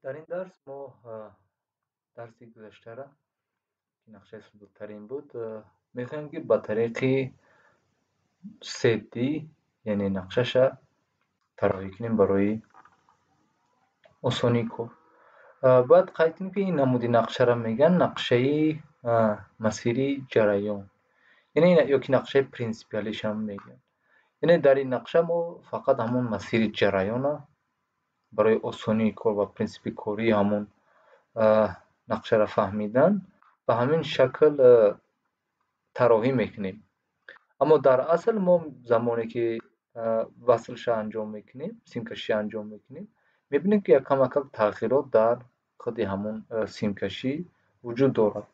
در این درس ما درس گذشته را که نقشه سودترین بود میخوایم که با طریق سدی یعنی نقشش طراحی کنیم برای آسانی کار. باید قید کنیم که این نمودی نقشه را میگن نقشه مسیری جریان، یعنی یا که نقشه پرینسیپالیش هم میگن. یعنی در این نقشه ما فقط همون مسیر جریان برای آسانی کار و پرینسیپی کاری همون نقشه را فهمیدن به همین شکل طراحی میکنیم. اما در اصل ما زمانی که وصلش انجام میکنیم، سیمکشی انجام میکنیم، میبینیم که کمک تغییرات در خود همون سیمکشی وجود دارد.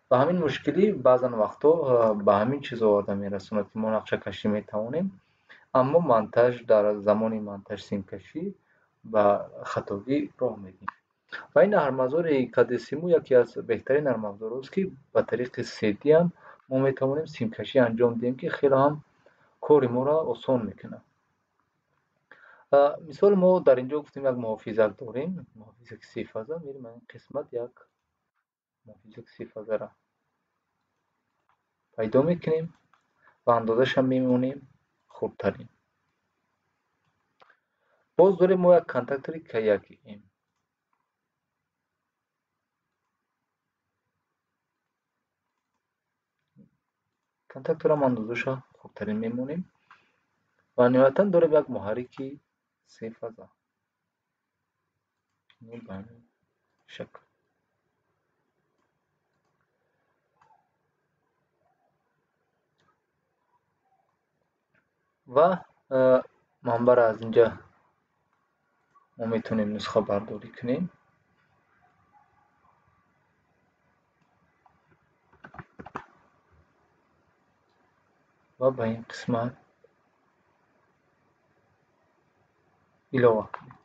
به همین مشکلی بعضا وقتا به همین چیز آورده میرسوند که ما نقشه کشی میتوانیم، اما منتج در زمان منتج سیمکشی و خطاگی راه میدیم. و این نرم‌افزار کادسیمو یکی از بهترین نرم‌افزار است که با طریق سدی هم ما میتوانیم سیمکشی انجام دهیم که خیلی هم کار ما را آسان میکنه. مثال ما در اینجا گفتیم یک محافظک داریم، محافظک 3 فازه. میریم این قسمت یک محافظک 3 فازه را پیدا میکنیم و اندازش هم میمونیم خوبترین. باز داریم ما یک کانتاکتوری که ایم. کانتاکتور هم اندازش خوبترین میمونیم و نهایتا داریم یک محرک 3 فازه. به همین شکل و منبع را از اینجا ما میتونیم نسخه برداری کنیم و به این قسمت ایلاوه کنیم.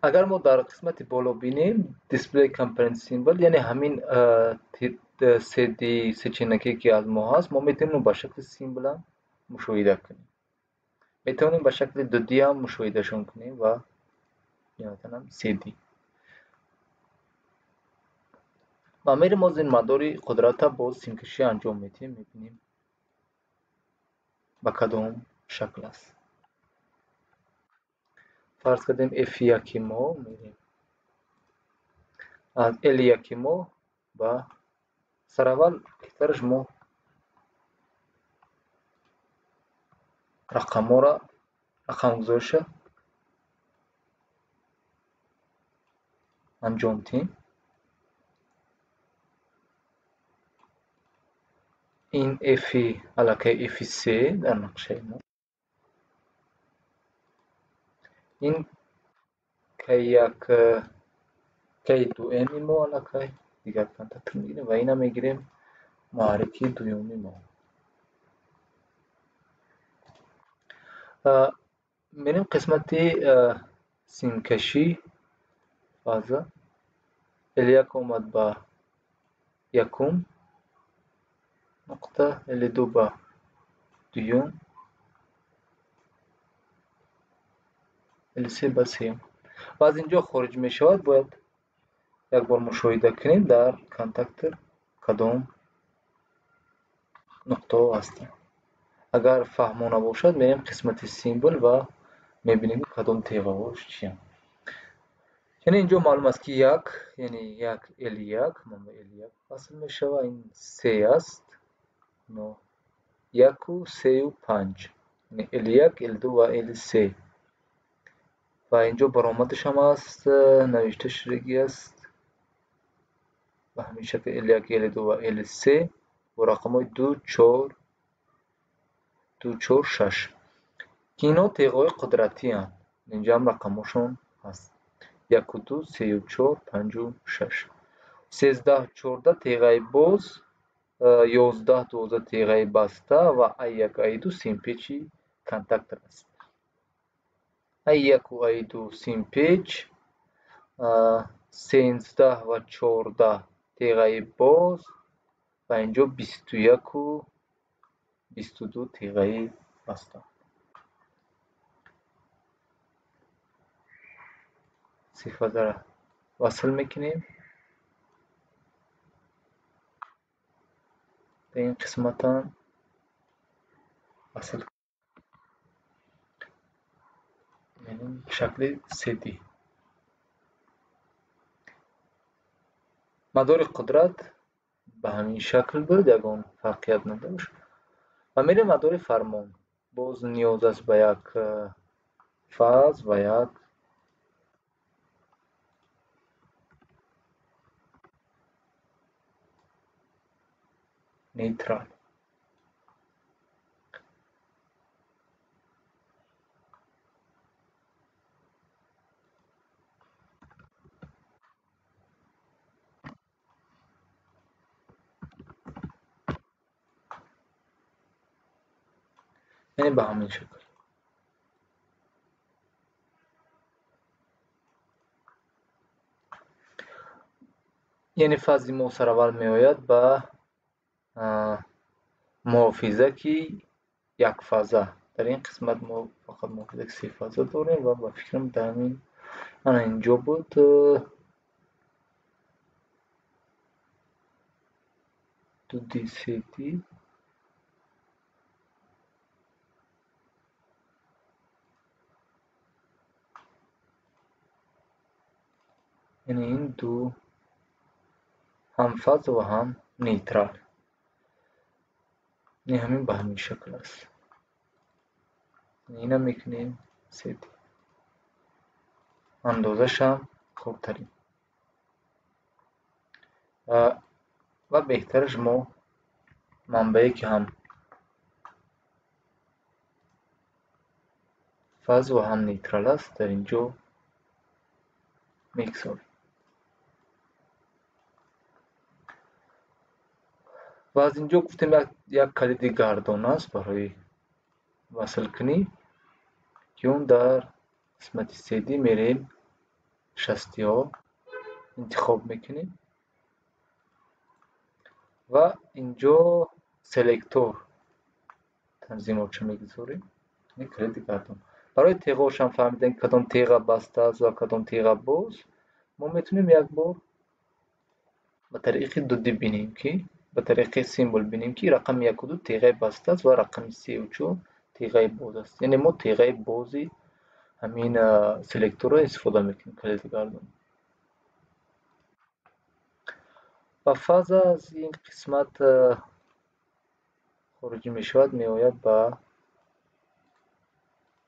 اگر ما در قسمت بالا بینیم دیسپلی کامپوننت سیمبل، یعنی همین سدی سچینکی که از ما هست، ما میتونیم به شکل سیمبل هم مشاهده کنیم، میتونیم به شکل دودی هم مشاهده شون کنیم و نهایتاً هم سدی. و میریم از این مداری قدرت با سیمکشی انجام میدیم، میبینیم به کدام شکل است. فرض کردیم F1 ما میریم از L1 ما و سر اول بهترش ما رقم ها را رقم گذارش انجام دهیم. این F علاقه F3 در نقشه ما، این K1 K2M ما علاقه دیگر کانتاکت میگیریم و اینا میگیریم محرک دومی ما. میریم قسمت سیمکشی فازه. L1 اومد با یکم نقطه، L2 با دوم، L3 با سیم و از اینجا خارج می شود. باید یک بار مشاهده کنیم در کانتاکتور کدام نقطه هستند. اگر فهمانه باشد میریم قسمت سیمبل و میبینیم کدام تیغه هاش چیه. یعنی اینجا معلوم است که یک یعنی یک L1 منبع L1 حاصل می شود. این 3 است، نو 1 و 3 و 5، یعنی L1 L2 و L3 و اینجا برآمدش هم است، نوشته شدگی است به همین شکل L1 L2 و L3 و رقم های 2 4 2 4 6 که اینا تیغه های قدرتی هم. اینجا هم رقم هاشون هست 1 و 2 3 و 4 5 و 6. 13 14 تیغه باز، 11 12 تیغه بسته و I1 I2 سیم پیچی کانتاکتور است. I1 و I2 سیم پیچ، 13 و 14 تیغه باز و اینجا 21 و 22 تیغه بسته. سی فازه را وصل میکنیم. به این قسمت هم وصل یعنی شکل 3D. مدار قدرت به همین شکل بود، یگان فرقیت نداشت. و میره مدار فرمان. باز نیاز است به یک فاز و یک نیترال. یعنی به همین شکل. یعنی فاز ما سر اول می آید به محافظه که یک فازه. در این قسمت ما فقط محافظه که 3 فازه داریم و با فکرم در همین انا اینجا بود. دو دی 3D یعنی این دو هم فاز و هم نیترال. این همین به همین شکل است. اینا میکنیم 3D. اندازش هم خوب ترین و بهترش ما منبعی که هم فاز و هم نیترال است در اینجا میگذاریم. و از اینجا گفتیم یک کلید گردان است برای وصل کنی که اون در قسمت 3D میریم 60 ها انتخاب میکنیم و اینجا سلکتور تنظیماتش میگذاریم. این کلید گردان برای تیغاش هم فهمیدن کدام تیغ بسته است و کدام تیغ باز. ما میتونیم یک بار به طریق 2D بینیم که به طریق سیمبل بینیم که رقم 1 و 2 تیغ بسته است و رقم 3 و 4 تیغ باز است. یعنی ما تیغ بازی همین سلکتور را استفاده میکنیم کلید گردان. و فاز از این قسمت خروجی میشود میآید به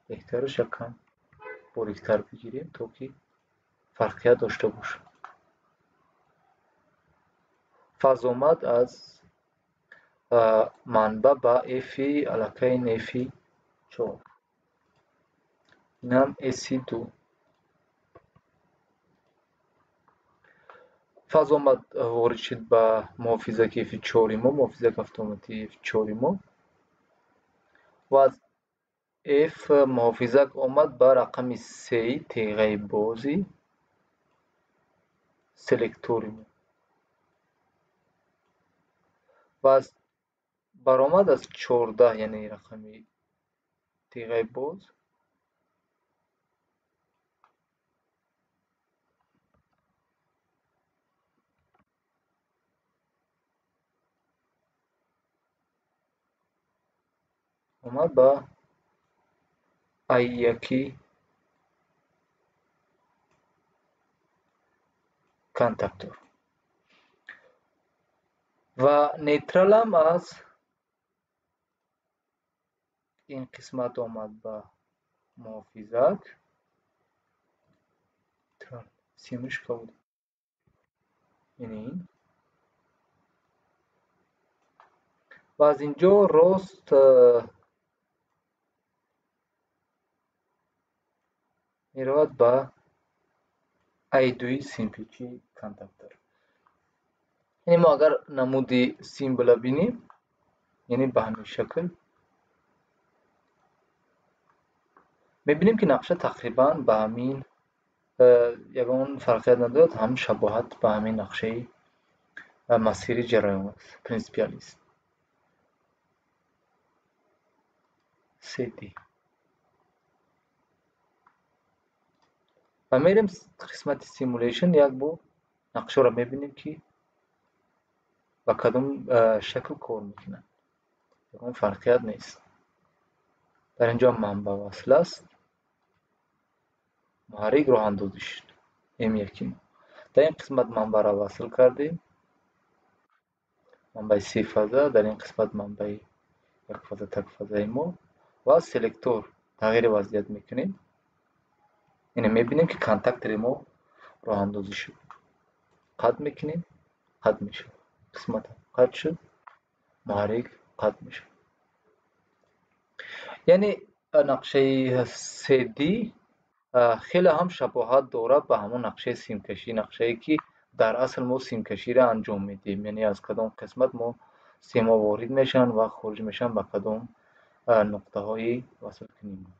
بهترش یکم باریکتر بگیریم تا که فرقیت داشته باشه. فاز آمد از منبع به افی علاقه افی 4 این هم AC2. فاز آمد وارد شد به محافظه افی 4 ما، محافظه اتوماتی افی 4 ما و از اف محافظه آمد به رقم 3 تیغه بازی سلکتور ما و از برآمد از 14 یعنی رقم تیغه باز آمد به I1 کانتاکتور و نیترال هم از این قسمت آمد به محافظت سیمش که بود یعنی این و از اینجا راست میرود به I2 سیمپیچی کانتاکتور. یعنی ما اگر نمودی سیمبل بینیم یعنی به همین شکل میبینیم که نقشه تقریبا به همین یگان فرقیت ندارد، هم شباهت به همین نقشه مسیر جرایم است پرینسیپالیست 3D. و میریم قسمت سیمولیشن. یک بو نقشه را میبینیم که با کدوم شکل کار میکنن. اون فرقیت نیست. در اینجا منبع وصل است، محرک راه اندازش این یکی. در این قسمت منبع را وصل کردیم، منبع 3 فازه. در این قسمت منبع یک فازه تک فازه ما و سلکتور تغییر وضعیت میکنیم. اینو میبینیم که کانتاکت ما راه اندازی شد. قطع میکنیم، قطع میشه. قسمت قطع شد، محرک قطع میشه. یعنی نقشه 3D خیلی هم شباهت داره به همون نقشه سیمکشی، نقشه‌ای که در اصل ما سیمکشی را انجام میدیم. یعنی از کدام قسمت ما سیم وارد میشن و خارج میشن به کدام نقطه های وصل کنیم.